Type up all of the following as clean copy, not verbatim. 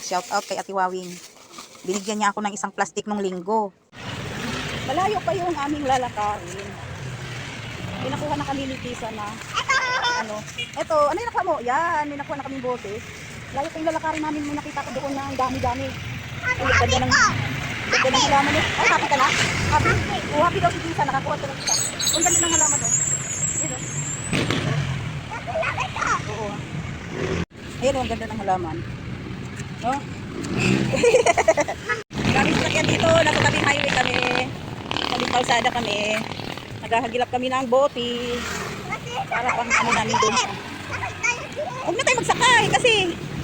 Shout out kay Ate Wawing. Binigyan niya ako ng isang plastic nung linggo. Malayo pa yung aming lalakarin. Pinakuha na kami ni Tisa na Ito, ano yung nakuha mo? Yan, may nakuha na kaming bote. Layo pa yung lalakarin namin, may nakita ko doon na ang dami-dami. Ganda ng halaman eh. Ay, happy ka na? Happy? Oh, happy daw si Tisa, nakakuha ko ng isa. Ang ganda ng halaman oh. Oo. Ayun, ang ganda ng halaman. No? Daming sasakyan dito, nasa tabing highway kami. Tabing kalsada kami. Naghahagilap kami ng bote. Para pang ano namin doon. Huwag na tayo magsakay kasi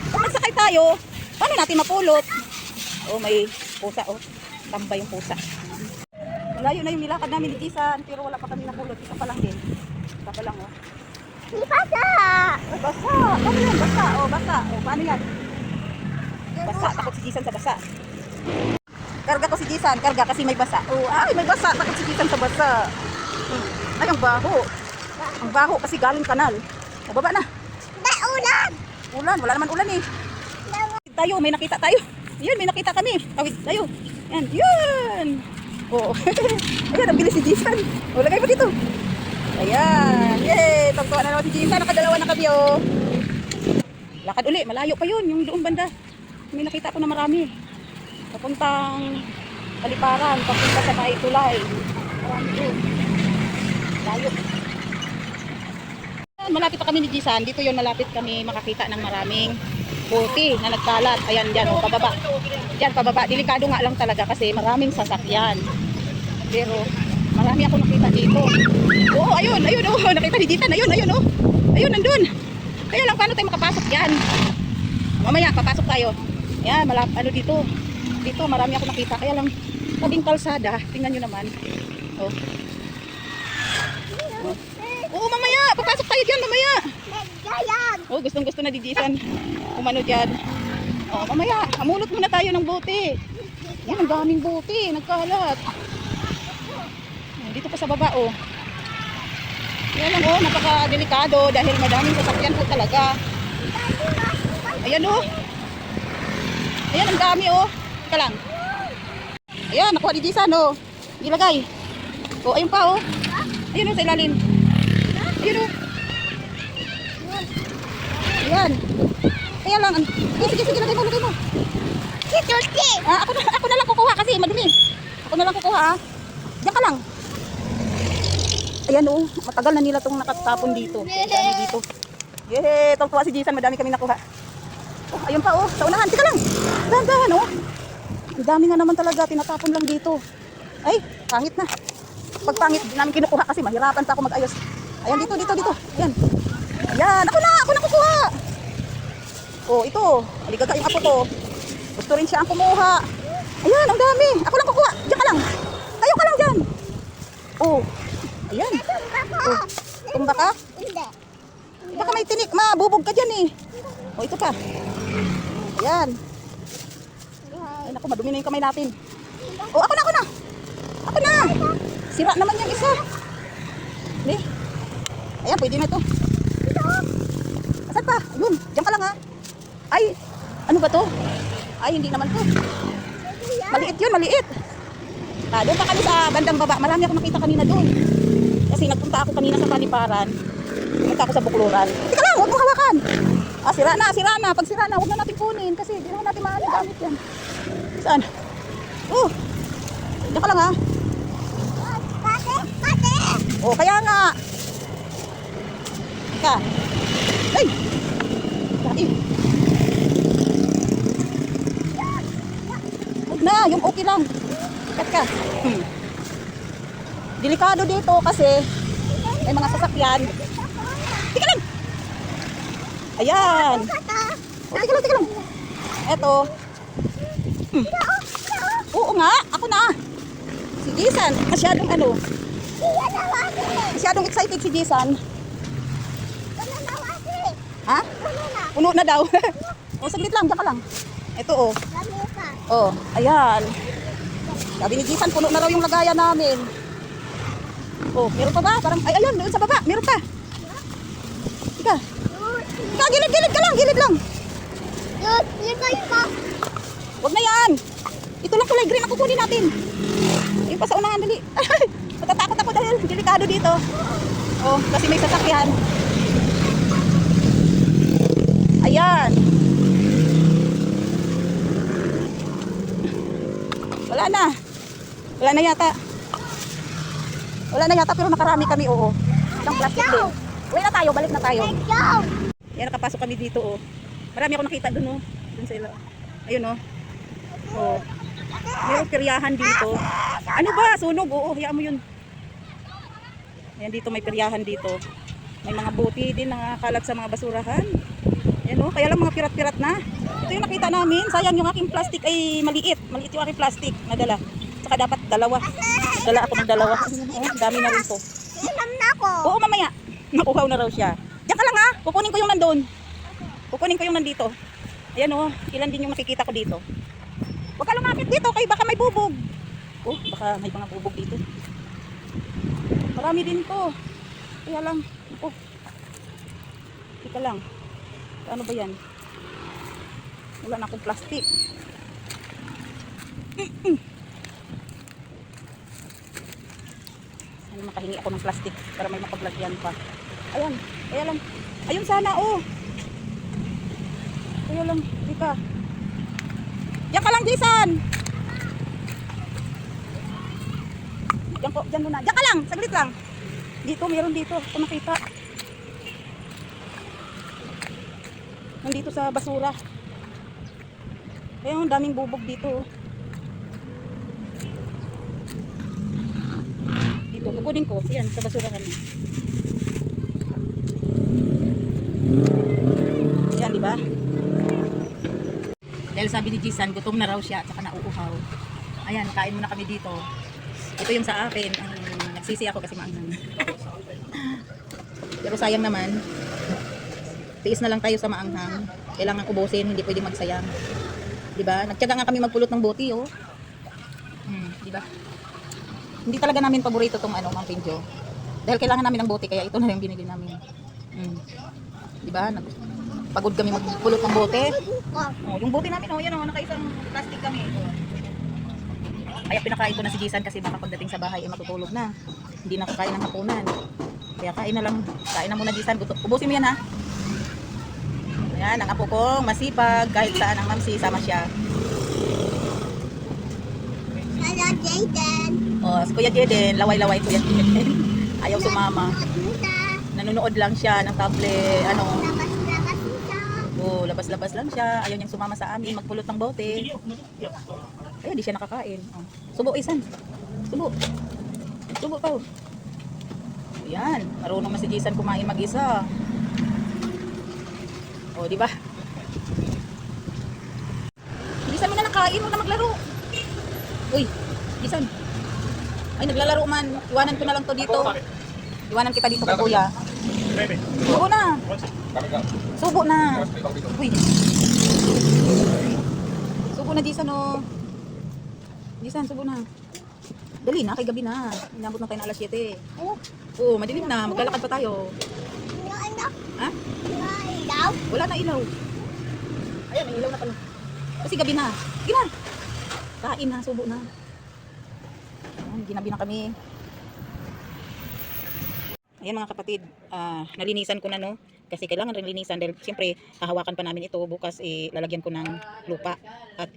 kung magsakay tayo, paano natin mapulot? Oh, may pusa oh. Tambay yung pusa. Malayo na yung nilakad namin ni Tisan, pero wala pa kami napulot. Isa pa lang din. Isa pa lang oh. Basa! Oh, basa! Ano yan? Basa! Oh, basa! Oh, paano yan? Basa! Takot si Tisan sa basa. Karga ko si Tisan. Karga kasi may basa. Oh, ay, may basa! Takot si Tisan sa basa. Ay, ang baho. Ang baho kasi galing kanal. O, baba na. Ulan! Ulan. Wala naman ulan eh. Tayo, may nakita tayo. Yan, may nakita kami. Tawid tayo. Yan, yun. Oo. Ayan, ang bilis si Jisan. O, lagay mo dito. Ayan. Yay! Tagtuan na naman si Jisan. Nakadalawa na kami, oh. Lakad uli. Malayo pa yun. Yung doon banda. May nakita ko na marami. Papuntang Paliparan. Papunta sa Tulay. Marami doon. Layo. Malapit pa kami ni Jisan. Dito yun, malapit kami makakita ng maraming bote na nagkalat. Ayan, dyan, oh, pababa. Dyan, pababa. Delikado nga lang talaga kasi maraming sasakyan. Pero, marami ako nakita dito. Oo, ayun, ayun, oh. Nakita ni Jisan. Ayun, ayun, oh. Ayun, nandun. Kaya lang, paano tayo makapasok dyan? Mamaya, papasok tayo. Ayan, ano dito. Dito, marami ako nakita. Kaya lang, tabing kalsada. Tingnan nyo naman. Oh. Oh. Oo, mamaya. Papasok tayo dyan, mamaya. Oh, gustong-gusto na didisan. Umano dyan. Oh, mamaya. Hamulot muna tayo ng bote. Yan, ang daming bote. Nagkalat. Dito pa sa baba, oh. Yan lang, oh. Napaka-delikado dahil madaming sasakyan po talaga. Ayan, oh. Ayan, ang dami, oh. Ika lang. Ayan, nakuha ni Jisan, oh. Ilagay. Oh, ayun pa, oh. Ayun, oh, sa ilalim. Ayun, oh. Ayan. Kaya lang, sige, sige, lagay mo, lagay mo. Ako na lang kukuha kasi madumi. Ako na lang kukuha, ah. Diyan ka lang. Ayan, oh. Matagal na nila itong nakatapon dito. Dami dito. Yehey, tawag si Jisan, madami kami nakuha. Oh, ayun pa, oh. Sa unahan, tika lang. Dahan-dahan, oh. Ang dami nga naman talaga, tinatapon lang dito. Ay, pangit na. Pag pangit, namin kinukuha kasi mahirapan pa ako mag-ayos. Ayan, dito. Ayan. Ayan, ako na kukuha. Oh, ito. Aligaga yung apo ko. Gusto rin siya ang kumuha. Ayan, ang dami. Ako lang kukuha. Diyan ka lang. Tayo ka lang dyan. Oh. Ayan. Oh. Tumba ka? Hindi. Baka may tinik. Mabubog ka dyan eh. Oh, ito pa. Ayan. Ay, naku, madumi na yung kamay natin. Oh, ako na. Ako na. Sira naman yung isa. Eh. Ayan, pwede na ito. Asan pa? Ayun, diyan ka lang ha. Ay, ano ba to? Ay, hindi naman to. Maliit yun, maliit. Doon pa kami sa bandang baba. Marami ako nakita kanina doon. Kasi nagpunta ako kanina sa Paliparan. Pumunta ako sa Bukluran. Teka lang, huwag mong hawakan. Sira na. Pag sira na, huwag na natin kunin. Kasi di naman natin maaari gamit yan. Saan? Oh, diyan ka lang ha. Oh, kaya nga. Ika. Ay! Kain. Huwag na, yung okay lang. Kat ka. Delikado dito kasi may mga sasakyan. Tika lang. Ayan. Oh, tika lang. Eto. Oo nga, ako na. Si Jisan, masyadong ano. Masyadong excited si Jisan. Ha? Puno na daw. O, saglit lang, diyan ka lang. Ito, oh. Oh, ayan. Sabi ni Jisan, puno na raw yung lagayan namin. Oh, meron pa ba? Parang, ay, ayun, doon sa baba, meron pa. Ika, gilid ka lang, gilid lang. Yun ba yun pa? Huwag na yan. Ito lang kulay green ang kukunin natin. Yung pa sa unahan, dali. Matatakot ako dahil delikado dito. Oh, kasi may sasakyan. Ayan. Wala na. Wala na yata. Wala na yata pero nakarami kami, oo. Isang plastic din. Uwi na tayo, balik na tayo. Let's go! Yan, nakapasok kami dito, oh. Marami ako nakita dun, oh. Dun sa ilo. Ayun, oh. Oh. Mayroong peryahan dito. Ano ba? Sunog, oo. Hayaan mo yun. Ayan, dito may peryahan dito. May mga buti din nakakalat sa mga basurahan. Ayan, oh. Kaya lang mga pirat-pirat na. Ito yung nakita namin. Sayang yung aking plastic ay maliit. Maliit yung aking plastic na dala. Saka dapat dalawa. Dala ako ng dalawa. Oh, dami na rin to. Inom na ako. Oo, mamaya. Nakuhaw na raw siya. Diyan ka lang ha. Kukunin ko yung nandun. Kukunin ko yung nandito. Ayan oh, ilan din yung makikita ko dito. Huwag ka lumapit dito kay baka may bubog. Oh, baka may mga bubog dito. Marami din to. Kaya lang. Oh. Tika lang. Ano ba yan? Wala na akong plastic. Ano, makahingi ako ng plastic para may mapaglagyan pa. Ayan, kaya lang. Ayun sana, oh. Kaya lang, tika. Diyan ka lang, Jason. Diyan muna. Diyan ka lang, saglit lang. Dito, meron dito. Ito nakita. Nandito sa basura. Ayun, daming bubog dito, oh. Dito, kukunin ko. Yan, sa basura kami. Yan, di ba? Dahil sabi ni Jisan, gutom na raw siya at saka nauuhaw. Ayan, kain muna kami dito. Ito yung sa akin. Nagsisi ako kasi maanghang. Pero sayang naman. Tiis na lang tayo sa maanghang. Kailangan ubusin, hindi pwede magsayang. Di ba? Nagtiyaga nga kami magpulot ng boti, oh. Di ba? Hindi talaga namin paborito tong ano, Mang Pinjo. Dahil kailangan namin ng bote, kaya ito na yung binili namin. Di ba? Pagod kami magpulot ng bote. Oh, yung bote namin, oh, yan oh, nakaisang plastic kami. Oh. Kaya pinakain ko na si Jisan kasi baka pagdating sa bahay ay matutulog na. Hindi na kakain ng hapunan. Kaya kain na lang, kain na muna Jisan. Ubusin mo yan ha. Ayan, ang apo kong masipag, kahit saan ang mamsi, sama siya. Hello, Jaden. Oh, si Kuya Jeden, laway-laway Kuya Jeden. Ayaw sumama. Nanonood lang siya ng tablet, ano. Labas-labas siya. Oh, labas-labas lang siya. Ayaw niyang sumama sa amin, magpulot ng bote. Ayun, di siya nakakain. Oh. Subo, Isan. Subo. Subo pa. Ayan, marunong na si Jason kumain mag-isa. Oh, di ba? Jason mo na nakain, mo na maglaro. Uy, Jason. Ay, naglalaro man. Iwanan ko na lang to dito. Iwanan kita dito kay Kuya. Subo na. Subo na. Uy. Subo na, Jason, oh. Jason, subo na. Dali na, kay gabi na. Inabot na tayo na alas 7. Oo, madilim na. Maglalakad pa tayo. Ha? Ilaw? Wala na ilaw. Ayan, may ilaw na pala. Kasi gabi na. Sige na. Kain na, subo na. Ayan, ginabi na kami. Ayan mga kapatid, nalinisan ko na, no? Kasi kailangan rin linisan dahil siyempre hahawakan pa namin ito bukas, lalagyan ko ng lupa at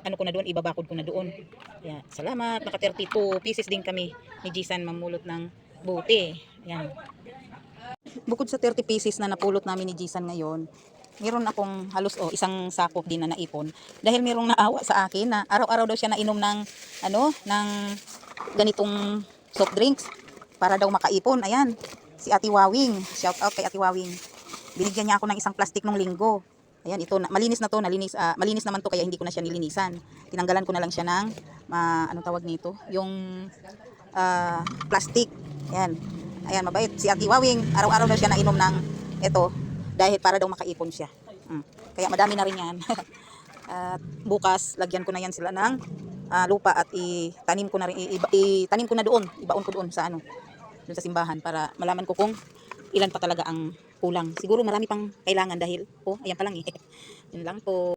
ano ko na doon, ibabakod ko na doon. Ayan, salamat, naka 32 pieces din kami ni Jisan mamulot ng bote. Ayan. Bukod sa 30 pieces na napulot namin ni Jisan ngayon, meron akong halos isang sako din na naipon dahil merong naawa sa akin na araw-araw daw siya nainom ng ng ganitong soft drinks para daw makaipon. Ayan, si Ate Wawing, shout out kay Ate Wawing. Binigyan niya ako ng isang plastic nung linggo. Ayan, ito malinis na to, malinis naman to kaya hindi ko na siya nilinisan. Tinanggalan ko na lang siya ng anong tawag nito, yung plastic. Ayan. Ayan, mabait si Ate Wawing. Araw-araw daw siya nainom ng ito dahil para daw makaipon siya. Kaya madami na rin yan. At bukas, lagyan ko na yan sila ng lupa at itanim ko na rin, itanim ko na doon, ibaon ko doon sa doon sa simbahan para malaman ko kung ilan pa talaga ang kulang. Siguro marami pang kailangan dahil, oh, ayan pa lang eh. Yun lang po.